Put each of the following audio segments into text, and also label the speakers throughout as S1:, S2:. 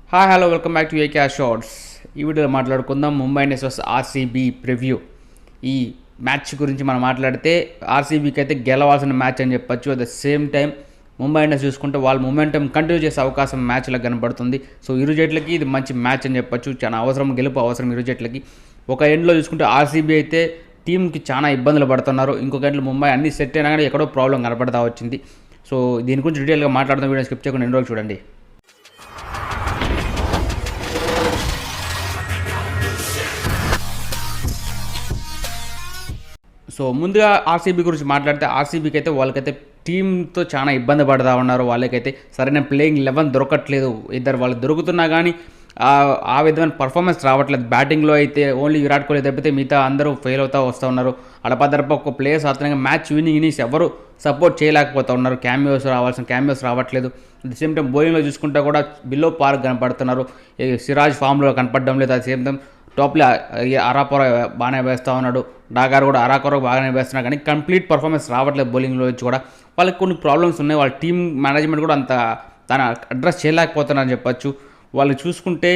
S1: Hi hello welcome back to AK shorts. ఈ వీడియోలో మాట్లాడుకుందాం Mumbai Indians versus RCB preview. ఈ మ్యాచ్ గురించి మనం మాట్లాడితే ఆర్సీబీకి అయితే గెలవాల్సిన మ్యాచ్ అని చెప్పొచ్చు. At the same time Mumbai Indians చూసుకుంటే వాళ్ళ మొమెంటం కంటిన్యూ చేసే అవకాశం మ్యాచ్లో కనబడుతుంది. సో ఇరు జట్లకి ఇది మంచి మ్యాచ్ అని చెప్పొచ్చు. చాలా గెలుపు అవసరం ఇరు జట్లకి. ఒక ఎండ్లో చూసుకుంటే ఆర్సీబీ అయితే టీంకి చాలా ఇబ్బందులు పడుతున్నారు. ఇంకొక ఎండ్లో ముంబై అన్ని సెట్ అయినా కానీ ఎక్కడో ప్రాబ్లం కనపడతా వచ్చింది. సో దీని గురించి డీటెయిల్గా మాట్లాడుతున్న వీడియో స్కిప్ చేయకుండా ఎన్ని రోజులు చూడండి. సో ముందుగా ఆర్సీబీ గురించి మాట్లాడితే ఆర్సీబీకి అయితే వాళ్ళకైతే టీంతో చాలా ఇబ్బంది పడతా ఉన్నారు. వాళ్ళకైతే సరైన ప్లేయింగ్ 11 దొరకట్లేదు. ఇద్దరు వాళ్ళు దొరుకుతున్నా కానీ ఆ విధమైన పర్ఫార్మెన్స్ రావట్లేదు. బ్యాటింగ్లో అయితే ఓన్లీ విరాట్ కోహ్లీ తప్పితే మిగతా అందరూ ఫెయిల్ అవుతూ వస్తూ ఉన్నారు. అడపదడప ఒక ప్లేయర్స్ అతనికి మ్యాచ్ విన్నింగ్ ఇన్నింగ్స్ ఎవరు సపోర్ట్ చేయలేకపోతూ ఉన్నారు. క్యామియోస్ రావట్లేదు. అట్ ది సేమ్ టైం బౌలింగ్లో చూసుకుంటే కూడా బిలో పార్ కనపడుతున్నారు. సిరాజ్ ఫామ్లో కనపడడం లేదు. అట్ ది సేమ్ టైం టాప్లో అరాకొర బాగానే వేస్తూ ఉన్నాడు. డాగార్ కూడా అరాకొర బాగానే వేస్తున్నారు. కానీ కంప్లీట్ పర్ఫార్మెన్స్ రావట్లేదు బౌలింగ్లో వచ్చి కూడా. వాళ్ళకి కొన్ని ప్రాబ్లమ్స్ ఉన్నాయి. వాళ్ళ టీమ్ మేనేజ్మెంట్ కూడా అంత దాన్ని అడ్రస్ చేయలేకపోతున్నారని చెప్పొచ్చు. వాళ్ళు చూసుకుంటే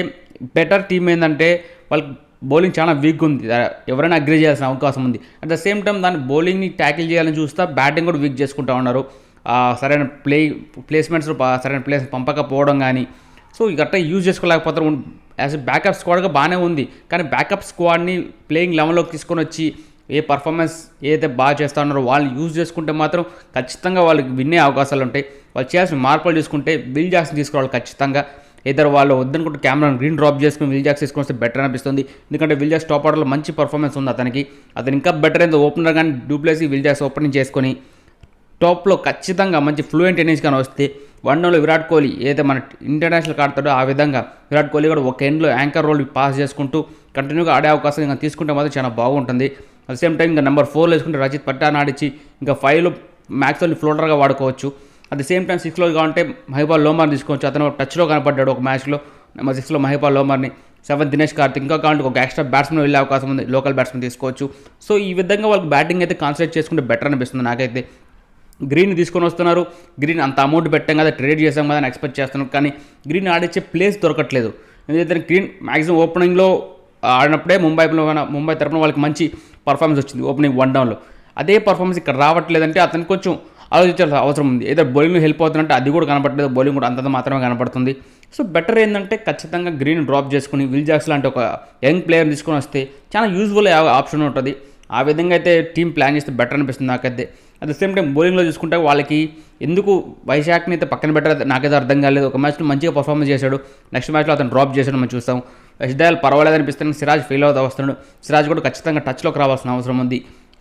S1: బెటర్ టీం ఏంటంటే వాళ్ళకి బౌలింగ్ చాలా వీక్గా ఉంది. ఎవరైనా అగ్రీ చేయాల్సిన అవకాశం ఉంది. అట్ ద సేమ్ టైం దాన్ని బౌలింగ్ని ట్యాకిల్ చేయాలని చూస్తా బ్యాటింగ్ కూడా వీక్ చేసుకుంటూ ఉన్నారు. సరైన ప్లేస్మెంట్స్ సరైన ప్లేస్ పంపకపోవడం కానీ సో గట్ట యూజ్ చేసుకోలేకపోతారు. యాజ్ ఎ బ్యాకప్ స్క్వాడ్గా బాగానే ఉంది. కానీ బ్యాకప్ స్క్వాడ్ని ప్లేయింగ్ లెవెల్లోకి తీసుకొని వచ్చి ఏ పర్ఫార్మెన్స్ ఏదైతే బాగా చేస్తూ ఉన్నారో వాళ్ళని యూజ్ చేసుకుంటే మాత్రం ఖచ్చితంగా వాళ్ళకి విన్నే అవకాశాలు ఉంటాయి. వాళ్ళు చేయాల్సిన మార్పులు చూసుకుంటే విల్ జాక్సన్ తీసుకోవాలి ఖచ్చితంగా. ఇద్దరు వాళ్ళు వద్దనుకుంటే కెమెరాను గ్రీన్ డ్రాప్ చేసుకుని విల్ జాక్స్ తీసుకొని వస్తే బెటర్ అనిపిస్తుంది. ఎందుకంటే విల్ జాక్స్ టాప్ ఆర్డర్లో మంచి పర్ఫార్మెన్స్ ఉంది అతనికి. అతను ఇంకా బెటర్ అయింది ఓపెనర్ కానీ డూప్లేసి విల్ జాక్స్ ఓపెనింగ్ చేసుకొని టాప్లో ఖచ్చితంగా మంచి ఫ్లూయెంట్ ఇన్నింగ్స్ కానీ వస్తే వన్డౌన్లో విరాట్ కోహ్లీ ఏదైతే మన ఇంటర్నేషనల్ ఆడతాడో ఆ విధంగా విరాట్ కోహ్లీ కూడా ఒక ఎండ్లో యాంకర్ రోల్ పాస్ చేసుకుంటూ కంటిన్యూగా ఆడే అవకాశం ఇంకా తీసుకుంటే మాత్రం చాలా బాగుంటుంది. అట్ ద సేమ్ టైం ఇంకా నెంబర్ 4 వేసుకుంటే రజిత్ పట్టాన్ ఆడిచ్చి ఇంకా 5లో మ్యాక్స్వెల్ని ఫ్లోటర్గా వాడుకోవచ్చు. అట్ ద సేమ్ టైం 6లో కావాలంటే మహిపాల్ లోమర్ని తీసుకోవచ్చు. అతను టచ్లో కనపడ్డాడు ఒక మ్యాచ్లో. నెంబర్ 6లో మహిపాల్ లోమర్ని, 7 దినేష్ కార్తిక్, ఇంకా కావాలంటే ఒక ఎక్స్ట్రా బ్యాట్స్మెన్ వెళ్ళే అవకాశం ఉంది. లోకల్ బ్యాట్స్మెన్ తీసుకోవచ్చు. సో ఈ విధంగా వాళ్ళకి బ్యాటింగ్ అయితే కాన్సన్ట్రేట్ చేసుకుంటే బెటర్ అనిపిస్తుంది నాకైతే. గ్రీన్ తీసుకొని వస్తున్నారు. గ్రీన్ అంత అమౌంట్ పెట్టాం కదా, ట్రేడ్ చేసాం కదా అని ఎక్స్పెక్ట్ చేస్తున్నాం. కానీ గ్రీన్ ఆడిచ్చే ప్లేస్ దొరకట్లేదు. ఎందుకంటే గ్రీన్ మ్యాక్సిమం ఓపెనింగ్లో ఆడినప్పుడే ముంబై తరపున వాళ్ళకి మంచి పర్ఫార్మెన్స్ వచ్చింది ఓపెనింగ్ వన్డౌన్లో. అదే పర్ఫార్మెన్స్ ఇక్కడ రావట్లేదంటే అతను కొంచెం ఆలోచించాల్సిన అవసరం ఉంది. ఏదో బౌలింగ్లో హెల్ప్ అవుతుందంటే అది కూడా కనపడలేదు. బౌలింగ్ కూడా అంతంత మాత్రమే కనపడుతుంది. సో బెటర్ ఏంటంటే ఖచ్చితంగా గ్రీన్ డ్రాప్ చేసుకుని విల్ జాక్స్ లాంటి ఒక యంగ్ ప్లేయర్ తీసుకొని వస్తే చాలా యూజ్ఫుల్ ఆప్షన్ ఉంటుంది. ఆ విధంగా అయితే టీం ప్లాన్ చేస్తే బెటర్ అనిపిస్తుంది నాకైతే. అట్ ద సేమ్ టైం బౌలింగ్లో చూసుకుంటే వాళ్ళకి ఎందుకు వైశాఖ్ని అయితే పక్కన పెట్టారు నాకైతే అర్థం కాలేదు. ఒక మ్యాచ్లో మంచిగా పర్ఫార్మెన్స్ చేశాడు. నెక్స్ట్ మ్యాచ్లో అతను డ్రాప్ చేశాడు మనం చూస్తాం. యశ్దయాల్ పర్వాలేదు అనిపిస్తుంది. సిరాజ్ ఫెయిల్ అవుతూ వస్తున్నాడు. సిరాజ్ కూడా ఖచ్చితంగా టచ్లోకి రావాల్సిన అవసరం ఉంది.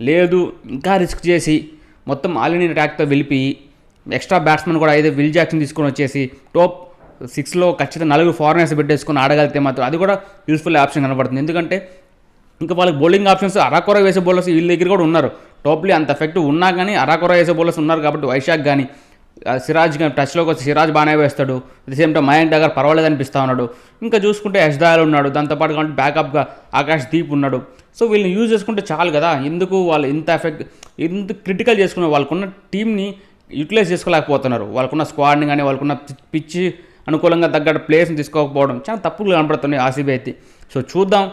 S1: లేదు ఇంకా రిస్క్ చేసి మొత్తం ఆల్ ఇండియా అటాక్తో వెళ్ళి ఎక్స్ట్రా బ్యాట్స్మెన్ కూడా అయితే విల్ జాక్సన్ తీసుకొని వచ్చేసి టాప్ 6లో ఖచ్చితంగా 4 ఫారినర్స్ పెట్టేసుకొని ఆడగలిగితే మాత్రం అది కూడా యూస్ఫుల్ ఆప్షన్ కనబడుతుంది. ఎందుకంటే ఇంకా వాళ్ళకి బౌలింగ్ ఆప్షన్స్ అరాకొర వేసే బౌలర్స్ వీళ్ళ దగ్గర కూడా ఉన్నారు. టాప్లీ అంత ఎఫెక్టివ్ ఉన్నా కానీ అరాకొర వేసే బౌలర్స్ ఉన్నారు కాబట్టి వైశాఖ్ కానీ సిరాజ్ కానీ టచ్లోకి వచ్చి సిరాజ్ బాగానే వేస్తాడు. At the same time Mayank Dagar పర్వాలేదు అనిపిస్తూ ఉన్నాడు. ఇంకా చూసుకుంటే యశ్దయాల్ ఉన్నాడు. దాంతోపాటు కాబట్టి బ్యాకప్గా ఆకాష్ దీప్ ఉన్నాడు. సో వీళ్ళని యూజ్ చేసుకుంటే చాలు కదా. ఎందుకు వాళ్ళు ఇంత క్రిటికల్ చేసుకునే వాళ్ళకున్న టీంని యూటిలైజ్ చేసుకోలేకపోతున్నారు. వాళ్ళకున్న స్క్వాడ్ని కానీ వాళ్ళకున్న పిచ్ అనుకూలంగా తగ్గట్టు ప్లేయర్స్ని తీసుకోకపోవడం చాలా తప్పులు కనపడుతున్నాయి ఆర్సీబీ అయితే. సో చూద్దాం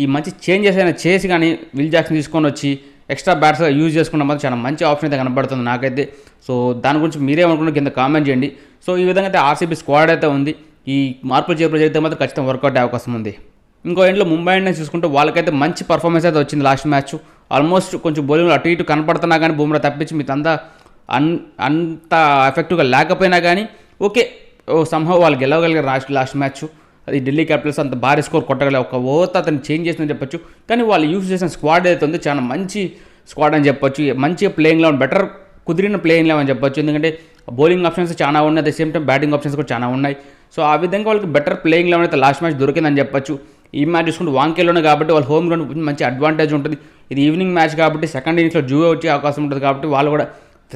S1: ఈ మంచి చేంజెస్ అయినా చేసి కానీ విల్ జాక్సన్ తీసుకొని వచ్చి ఎక్స్ట్రా బ్యాట్స్గా యూజ్ చేసుకున్న మాత్రం చాలా మంచి ఆప్షన్ అయితే కనబడుతుంది నాకైతే. సో దాని గురించి మీరేమనుకున్న కింద కామెంట్ చేయండి. సో ఈ విధంగా అయితే ఆర్సీబీ స్క్వాడ్ అయితే ఉంది. ఈ మార్పులు చేపలు జరిగితే మాత్రం ఖచ్చితంగా వర్కౌట్ అయ్యే అవకాశం ఉంది. ఇంకో ఎండ్లో ముంబై ఇండియన్స్ చూసుకుంటే వాళ్ళకైతే మంచి పర్ఫార్మెన్స్ అయితే వచ్చింది లాస్ట్ మ్యాచ్. ఆల్మోస్ట్ కొంచెం బౌలింగ్లో అటు ఇటు కనపడుతున్నా కానీ బుమ్రా తప్పించి మీదంతా అంత ఎఫెక్టివ్గా లేకపోయినా కానీ ఓకే సంహవ్ వాళ్ళు గెలవగలిగారు లాస్ట్ మ్యాచ్. అది ఢిల్లీ క్యాపిటల్స్ అంత భారీ స్కోర్ కొట్టగలే ఒక ఓవర్తో అతను చేంజ్ చేసిందని చెప్పొచ్చు. కానీ వాళ్ళు యూజ్ చేసిన స్క్వాడ్ అయితే ఉంది చాలా మంచి స్క్వాడ్ అని చెప్పొచ్చు. మంచి ప్లేయింగ్ లెవెన్ బెటర్ కుదిరిన ప్లేయింగ్ లెవెన్ అని చెప్పొచ్చు. ఎందుకంటే బౌలింగ్ ఆప్షన్స్ చాలా ఉన్నాయి. At the same time batting options కూడా చాలా ఉన్నాయి. సో ఆ విధంగా వాళ్ళకి బెటర్ ప్లేయింగ్ లెవెన్ అయితే లాస్ట్ మ్యాచ్ దొరికిందని చెప్పొచ్చు. ఈ మ్యాచ్ చూసుకుంటే వాంకేలోనే కాబట్టి వాళ్ళ హోమ్ గ్రౌండ్ మంచి అడ్వాంటేజ్ ఉంటుంది. ఇది ఈవినింగ్ మ్యాచ్ కాబట్టి సెకండ్ ఇన్నింగ్స్లో జూవే వచ్చే అవకాశం ఉంటుంది కాబట్టి వాళ్ళు కూడా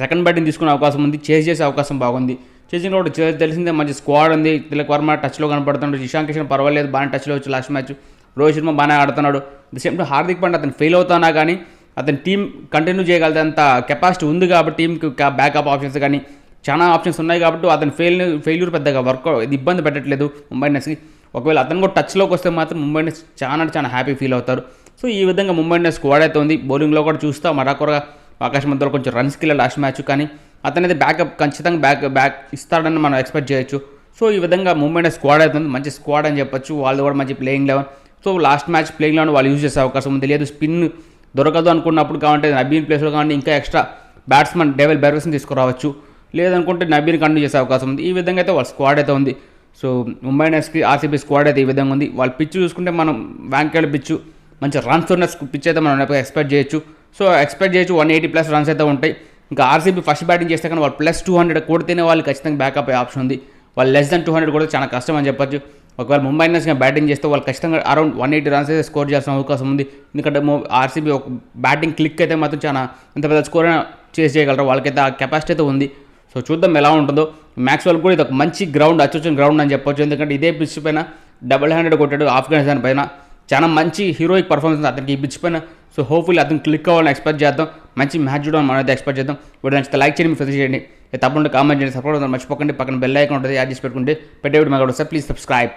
S1: సెకండ్ బ్యాటింగ్ తీసుకునే అవకాశం ఉంది. చేసే అవకాశం బాగుంది. చేసిన కూడా తెలిసిందే మంచి స్క్వాడ్ ఉంది. తిలక్ వర్మ టచ్లో కనపడుతున్నాడు. ఇషాన్ కిషన్ పర్వాలేదు బాగానే టచ్లో వచ్చి లాస్ట్ మ్యాచ్. రోహిత్ శర్మ బాగానే ఆడుతున్నాడు. The same time Hardik Pandya అతను ఫెయిల్ అవుతున్నా కానీ అతని టీం కంటిన్యూ చేయగలిగేంత కెపాసిటీ ఉంది కాబట్టి టీంకి బ్యాకప్ ఆప్షన్స్ కానీ చాలా ఆప్షన్స్ ఉన్నాయి కాబట్టి అతని ఫెయిల్యూర్ పెద్దగా ఇది ఇబ్బంది పెట్టట్లేదు ముంబై ఇండియన్స్కి. ఒకవేళ అతను కూడా టచ్లోకి వస్తే మాత్రం ముంబై ఇండియన్స్ చాలా హ్యాపీ ఫీల్ అవుతారు. సో ఈ విధంగా ముంబై ఇండియన్స్ స్క్వాడ్ అయితే ఉంది. బౌలింగ్లో కూడా చూస్తా మరాకొరగా ఆకాశ్ మధ్యలో కొంచెం రన్స్కి వెళ్ళాలి లాస్ట్ మ్యాచ్, కానీ అతనైతే బ్యాకప్ ఖచ్చితంగా బ్యాక్ ఇస్తాడని మనం ఎక్స్పెక్ట్ చేయొచ్చు. సో ఈ విధంగా ముంబై ఇండియన్స్ స్క్వాడ్ అవుతుంది, మంచి స్క్వాడ్ అని చెప్పొచ్చు. వాళ్ళు కూడా మంచి playing 11. So last match playing 11 వాళ్ళు యూజ్ చేసే అవకాశం ఉంది. లేదు స్పిన్ దొరకదు అనుకున్నప్పుడు కాబట్టి నబీన్ ప్లేస్లో కానీ ఇంకా ఎక్స్ట్రా బ్యాట్స్మెన్ డేవిడ్ బెర్వెస్ని తీసుకురావచ్చు, లేదనుకుంటే నబీన్ కంటిన్యూ చేసే అవకాశం ఉంది. ఈ విధంగా అయితే వాళ్ళ స్క్వాడ్ అయితే ఉంది. సో ముంబై ఇండియన్స్కి ఆర్సీబీ స్క్వాడ్ అయితే ఈ విధంగా ఉంది. వాళ్ళ పిచ్ చూసుకుంటే మనం వ్యాంకేడ్ పిచ్, మంచి రన్స్ ఉన్న పిచ్ అయితే మనం ఎక్స్పెక్ట్ చేయొచ్చు. సో ఎక్స్పెక్ట్ చేయొచ్చు 180+ రన్స్ అయితే ఉంటాయి. ఇంకా ఆర్సీబీ ఫస్ట్ బ్యాటింగ్ చేస్తే కానీ వాళ్ళు +200 కొడితేనే వాళ్ళు ఖచ్చితంగా బ్యాకప్ అయ్యే ఆప్షన్ ఉంది. వాళ్ళు లెస్ దెన్ 200 కూడా చాలా కష్టం అని చెప్పొచ్చు. ఒకవేళ ముంబై ఇండియన్స్ బ్యాటింగ్ చేస్తే వాళ్ళు ఖచ్చితంగా అరౌండ్ 180 రన్స్ అయితే స్కోర్ చేయాల్సిన అవకాశం ఉంది. ఎందుకంటే ఆర్సీబీ ఒక బ్యాటింగ్ క్లిక్ అయితే మాత్రం చాలా ఎంత పెద్ద స్కోర్ అయినా చేసి చేయగలరు, వాళ్ళకైతే ఆ కెపాసిటీ అయితే ఉంది. సో చూద్దాం ఎలా ఉంటుందో. మ్యాక్స్వెల్ కూడా ఇది ఒక మంచి గ్రౌండ్, అచ్చొచ్చిన గ్రౌండ్ అని చెప్పొచ్చు. ఎందుకంటే ఇదే పిచ్ పైన 100 కొట్టాడు ఆఫ్ఘనిస్తాన్ పైన, చాలా మంచి హీరోయిక్ పర్ఫార్మెన్స్ అతనికి ఈ పిచ్ పైన. సో హోప్ఫుల్లీ అతను క్లిక్ అవ్వాలని ఎక్స్పెక్ట్ చేద్దాం, మంచి మ్యాచ్ చూడాలని మనం అయితే ఎక్స్పెక్ట్ చేద్దాం. ఇప్పుడు నచ్చితే లైక్ చేయండి, ఫ్రెండ్స్ చేయండి, తప్పకుండా కామెంట్ చేయండి, సపోర్ట్ మర్చిపోకండి. పక్కన బెల్ ఐకాన్ ఉంటుంది, యాడ్ చేసి పెట్టుకుంటే పెట్టే వీడియో మాకు వస్తే ప్లీజ్ సబ్స్క్రైబ్.